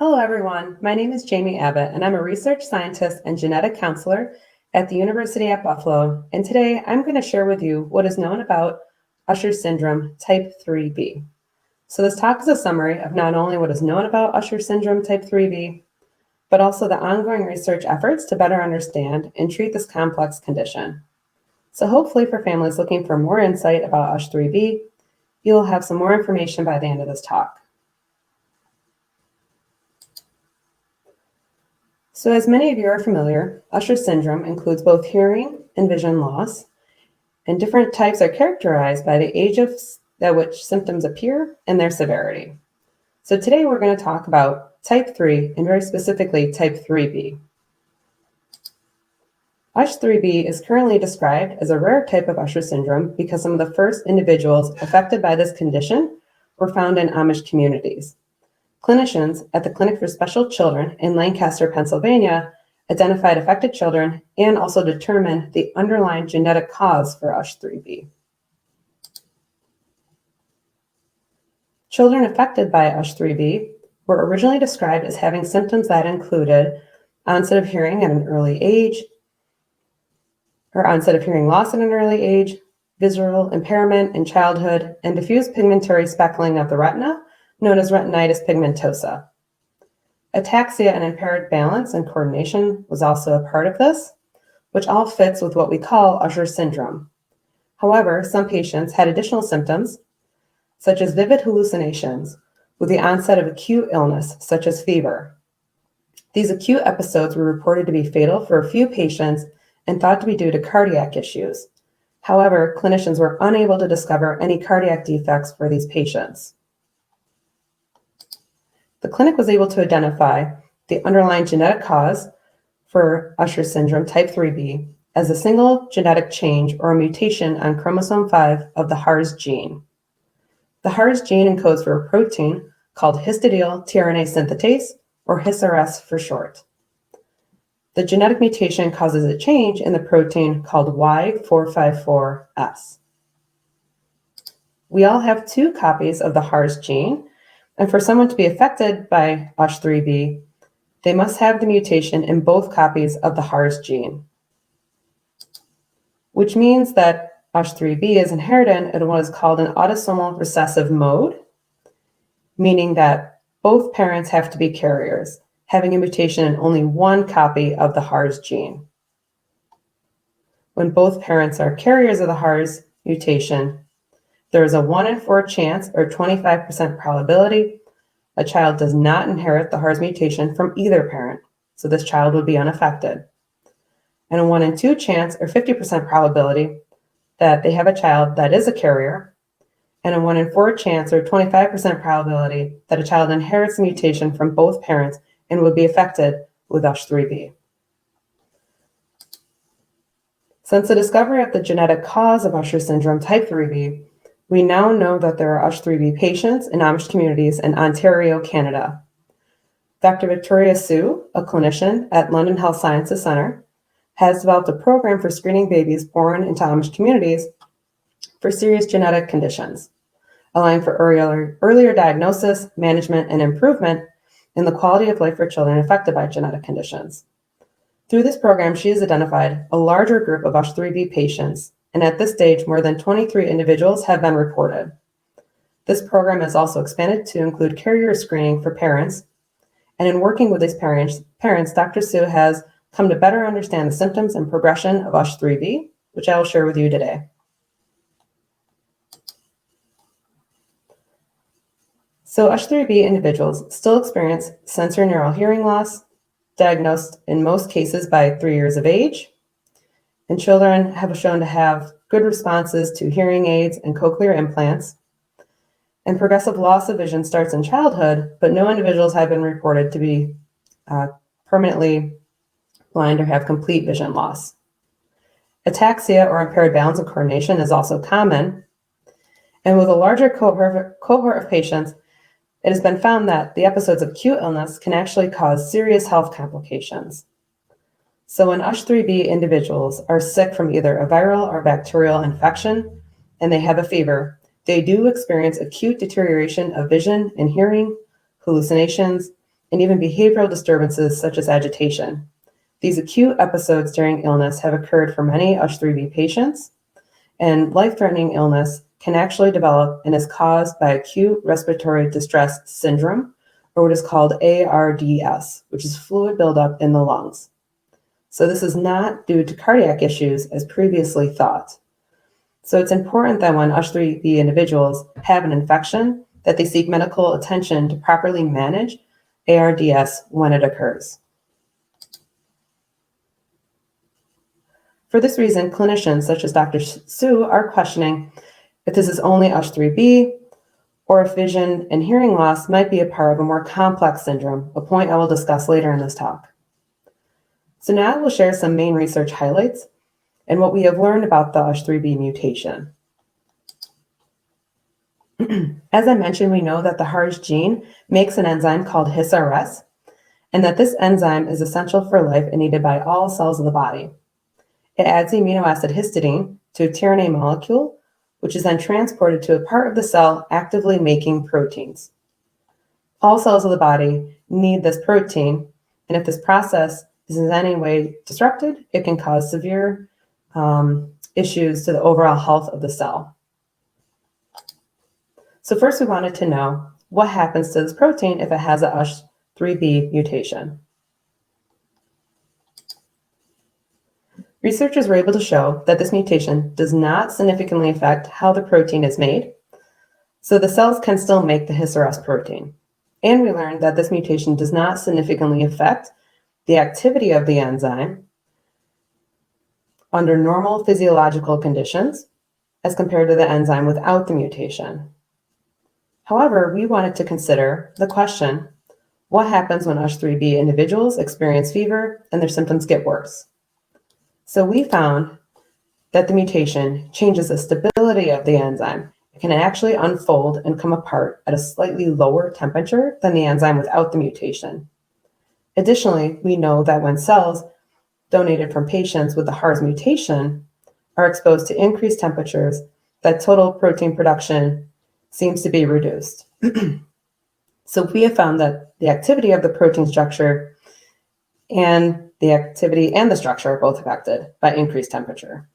Hello, everyone. My name is Jamie Abbott, and I'm a research scientist and genetic counselor at the University at Buffalo. And today I'm going to share with you what is known about Usher syndrome type 3B. So this talk is a summary of not only what is known about Usher syndrome type 3B, but also the ongoing research efforts to better understand and treat this complex condition. So hopefully for families looking for more insight about Usher 3B, you will have some more information by the end of this talk. So as many of you are familiar, Usher syndrome includes both hearing and vision loss, and different types are characterized by the age at which symptoms appear and their severity. So today we're going to talk about type 3 and very specifically type 3B. Usher 3B is currently described as a rare type of Usher syndrome because some of the first individuals affected by this condition were found in Amish communities. Clinicians at the Clinic for Special Children in Lancaster, Pennsylvania, identified affected children and also determined the underlying genetic cause for Usher 3B. Children affected by Usher 3B were originally described as having symptoms that included onset of hearing at an early age, or onset of hearing loss at an early age, visual impairment in childhood, and diffuse pigmentary speckling of the retina, known as retinitis pigmentosa. Ataxia and impaired balance and coordination was also a part of this, which all fits with what we call Usher syndrome. However, some patients had additional symptoms, such as vivid hallucinations, with the onset of acute illness, such as fever. These acute episodes were reported to be fatal for a few patients and thought to be due to cardiac issues. However, clinicians were unable to discover any cardiac defects for these patients. The clinic was able to identify the underlying genetic cause for Usher syndrome type 3B as a single genetic change or a mutation on chromosome 5 of the HARS gene. The HARS gene encodes for a protein called histidyl-tRNA synthetase, or HARS for short. The genetic mutation causes a change in the protein called Y454S. We all have 2 copies of the HARS gene, and for someone to be affected by Usher 3B, they must have the mutation in both copies of the HARS gene, which means that Usher 3B is inherited in what is called an autosomal recessive mode, meaning that both parents have to be carriers, having a mutation in only one copy of the HARS gene. When both parents are carriers of the HARS mutation, there is a 1 in 4 chance, or 25% probability, a child does not inherit the HARS mutation from either parent, so this child would be unaffected. And a 1 in 2 chance, or 50% probability, that they have a child that is a carrier, and a 1 in 4 chance, or 25% probability, that a child inherits the mutation from both parents and would be affected with Usher 3B. Since the discovery of the genetic cause of Usher syndrome type 3B, we now know that there are Usher 3B patients in Amish communities in Ontario, Canada. Dr. Victoria Sue, a clinician at London Health Sciences Centre, has developed a program for screening babies born into Amish communities for serious genetic conditions, allowing for earlier diagnosis, management, and improvement in the quality of life for children affected by genetic conditions. Through this program, she has identified a larger group of Usher 3B patients, and at this stage, more than 23 individuals have been reported. This program has also expanded to include carrier screening for parents, and in working with these parents, Dr. Sue has come to better understand the symptoms and progression of Usher 3B, which I will share with you today. So Usher 3B individuals still experience sensorineural hearing loss, diagnosed in most cases by 3 years of age, and children have shown to have good responses to hearing aids and cochlear implants. And progressive loss of vision starts in childhood, but no individuals have been reported to be permanently blind or have complete vision loss. Ataxia or impaired balance and coordination is also common. And with a larger cohort of patients, it has been found that the episodes of acute illness can actually cause serious health complications. So when Usher 3B individuals are sick from either a viral or bacterial infection and they have a fever, they do experience acute deterioration of vision and hearing, hallucinations, and even behavioral disturbances such as agitation. These acute episodes during illness have occurred for many USH3B patients, and life-threatening illness can actually develop and is caused by acute respiratory distress syndrome, or what is called ARDS, which is fluid buildup in the lungs. So this is not due to cardiac issues as previously thought. So it's important that when USH3B individuals have an infection, that they seek medical attention to properly manage ARDS when it occurs. For this reason, clinicians such as Dr. Su are questioning if this is only USH3B or if vision and hearing loss might be a part of a more complex syndrome, a point I will discuss later in this talk. So now we'll share some main research highlights and what we have learned about the USH3B mutation. As I mentioned, we know that the HARS gene makes an enzyme called HARS, and that this enzyme is essential for life and needed by all cells of the body. It adds the amino acid histidine to a tRNA molecule, which is then transported to a part of the cell actively making proteins. All cells of the body need this protein, and if this process is in any way disrupted, it can cause severe issues to the overall health of the cell. So first we wanted to know what happens to this protein if it has a USH3B mutation. Researchers were able to show that this mutation does not significantly affect how the protein is made, so the cells can still make the HARS protein. And we learned that this mutation does not significantly affect the activity of the enzyme under normal physiological conditions as compared to the enzyme without the mutation. However, we wanted to consider the question, what happens when USH3B individuals experience fever and their symptoms get worse? So we found that the mutation changes the stability of the enzyme. It can actually unfold and come apart at a slightly lower temperature than the enzyme without the mutation. Additionally, we know that when cells donated from patients with the HARS mutation are exposed to increased temperatures, that total protein production seems to be reduced. So we have found that the activity of the protein structure and the activity and the structure are both affected by increased temperature.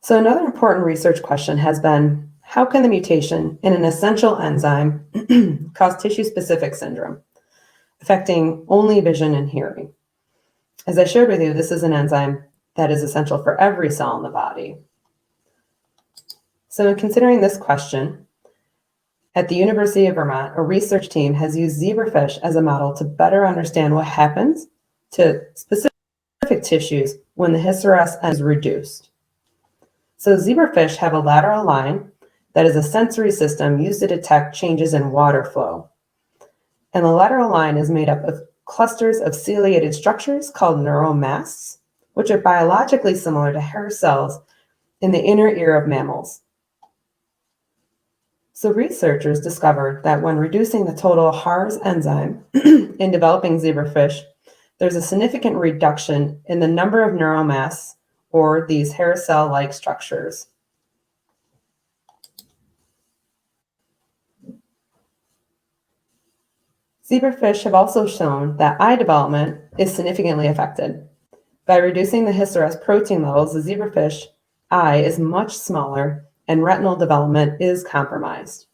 So another important research question has been, how can the mutation in an essential enzyme cause tissue-specific syndrome, affecting only vision and hearing? As I shared with you, this is an enzyme that is essential for every cell in the body. So in considering this question, at the University of Vermont, a research team has used zebrafish as a model to better understand what happens to specific tissues when the HARS is reduced. So zebrafish have a lateral line that is a sensory system used to detect changes in water flow. And the lateral line is made up of clusters of ciliated structures called neuromasts, which are biologically similar to hair cells in the inner ear of mammals. So researchers discovered that when reducing the total HARS enzyme in developing zebrafish, there's a significant reduction in the number of neuromasts, or these hair cell-like structures. Zebrafish have also shown that eye development is significantly affected. By reducing the HARS protein levels, the zebrafish eye is much smaller and retinal development is compromised.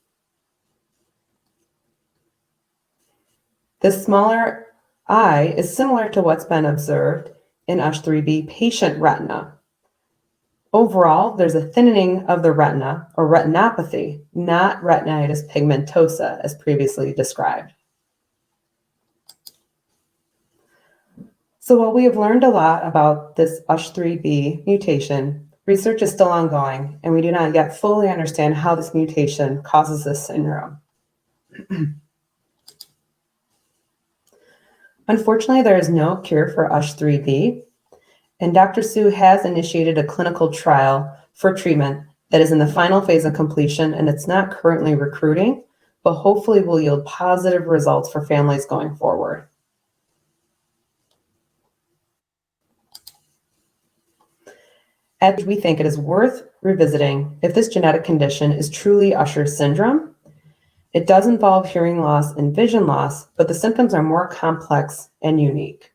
This smaller eye is similar to what's been observed in USH3B patient retina. Overall, there's a thinning of the retina, or retinopathy, not retinitis pigmentosa as previously described. So while we have learned a lot about this USH3B mutation, research is still ongoing, and we do not yet fully understand how this mutation causes this syndrome. Unfortunately, there is no cure for USH3B, and Dr. Su has initiated a clinical trial for treatment that is in the final phase of completion, and it's not currently recruiting, but hopefully will yield positive results for families going forward. We think it is worth revisiting if this genetic condition is truly Usher syndrome, It does involve hearing loss and vision loss, but the symptoms are more complex and unique.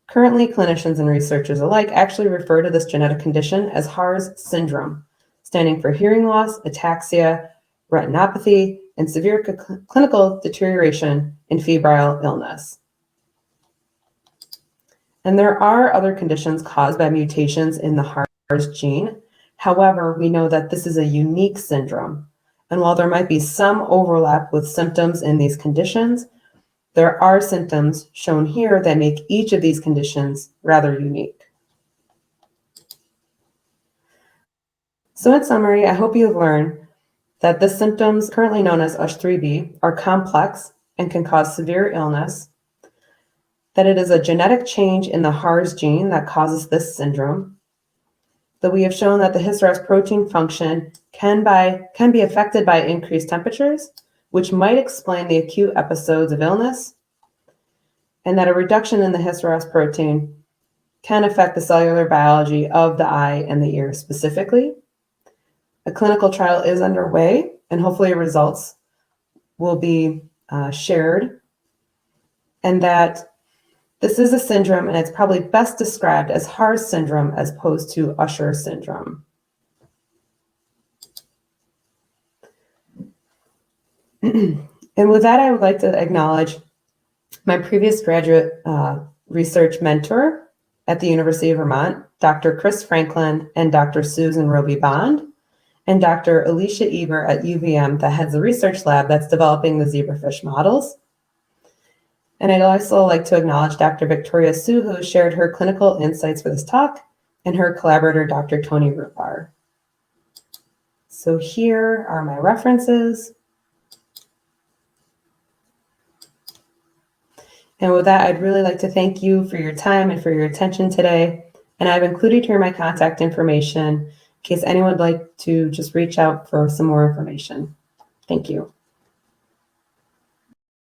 Currently, clinicians and researchers alike actually refer to this genetic condition as HARS syndrome, standing for hearing loss, ataxia, retinopathy, and severe clinical deterioration in febrile illness. And there are other conditions caused by mutations in the HARS gene. However, we know that this is a unique syndrome. And while there might be some overlap with symptoms in these conditions, there are symptoms shown here that make each of these conditions rather unique. So in summary, I hope you have learned that the symptoms currently known as USH3B are complex and can cause severe illness, that it is a genetic change in the HARS gene that causes this syndrome, that we have shown that the HARS protein function can be affected by increased temperatures, which might explain the acute episodes of illness, and that a reduction in the HARS protein can affect the cellular biology of the eye and the ear specifically. A clinical trial is underway, and hopefully results will be shared, and that this is a syndrome, and it's probably best described as HARS syndrome as opposed to Usher syndrome. And with that, I would like to acknowledge my previous graduate research mentor at the University of Vermont, Dr. Chris Franklin and Dr. Susan Roby Bond, and Dr. Alicia Eber at UVM that heads the research lab that's developing the zebrafish models. And I'd also like to acknowledge Dr. Victoria Su, who shared her clinical insights for this talk, and her collaborator, Dr. Tony Rupar. So here are my references. And with that, I'd really like to thank you for your time and for your attention today. And I've included here my contact information in case anyone would like to just reach out for some more information. Thank you.